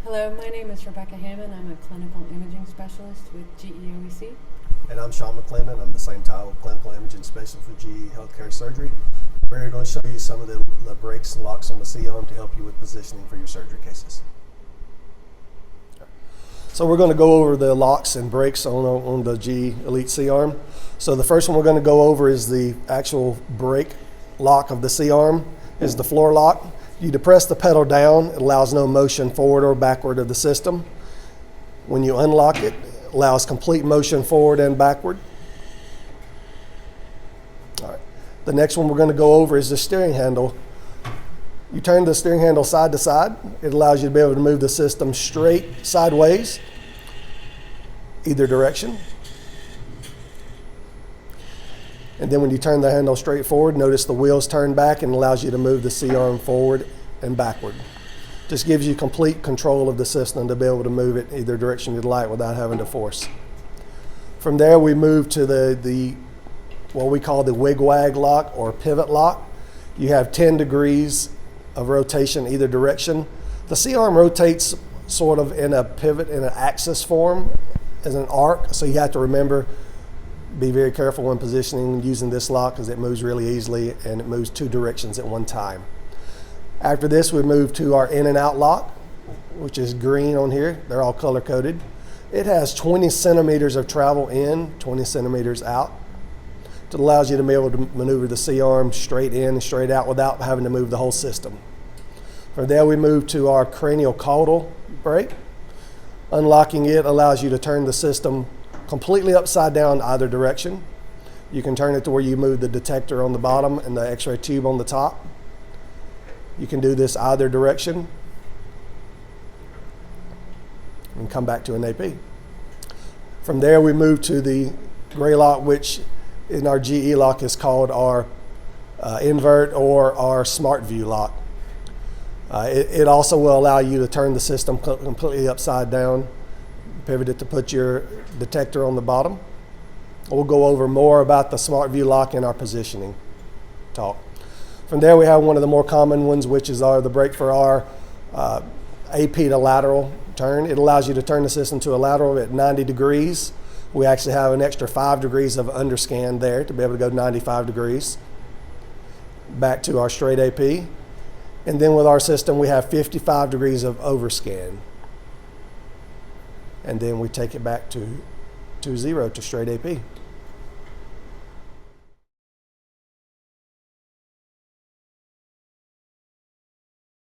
Hello, my name is Rebecca Hammond. I'm a clinical imaging specialist with GEOEC. And I'm Sean McClendon. I'm the same title, Clinical Imaging Specialist for GE Healthcare Surgery. We're going to show you some of the brakes and locks on the C-arm to help you with positioning for your surgery cases. So we're going to go over the locks and brakes on the GE Elite C-arm. So the first one we're going to go over is the actual brake lock of the C-arm, is the floor lock. You depress the pedal down, it allows no motion forward or backward of the system. When you unlock it, it allows complete motion forward and backward. All right. The next one we're going to go over is the steering handle. You turn the steering handle side to side. It allows you to be able to move the system straight sideways, either direction. And then when you turn the handle straight forward, notice the wheels turn back and allows you to move the C-arm forward and backward. Just gives you complete control of the system to be able to move it either direction you'd like without having to force. From there we move to the what we call the wig-wag lock or pivot lock. You have 10 degrees of rotation either direction. The C-arm rotates sort of in a pivot, in an axis form, as an arc, so you have to remember, be very careful when positioning using this lock because it moves really easily and it moves 2 directions at one time. After this, we move to our in and out lock, which is green on here. They're all color coded. It has 20 centimeters of travel in, 20 centimeters out. It allows you to be able to maneuver the C-arm straight in and straight out without having to move the whole system. From there, we move to our cranial caudal brake. Unlocking it allows you to turn the system completely upside down either direction. You can turn it to where you move the detector on the bottom and the X-ray tube on the top. You can do this either direction and come back to an AP. From there we move to the gray lock, which in our GE lock is called our invert or our smart view lock. It also will allow you to turn the system completely upside down, pivot it to put your detector on the bottom. We'll go over more about the smart view lock in our positioning talk. From there we have one of the more common ones, which is the brake for our AP to lateral turn. It allows you to turn the system to a lateral at 90 degrees. We actually have an extra 5 degrees of underscan there to be able to go 95 degrees. Back to our straight AP. And then with our system we have 55 degrees of overscan. And then we take it back to 0 to straight AP.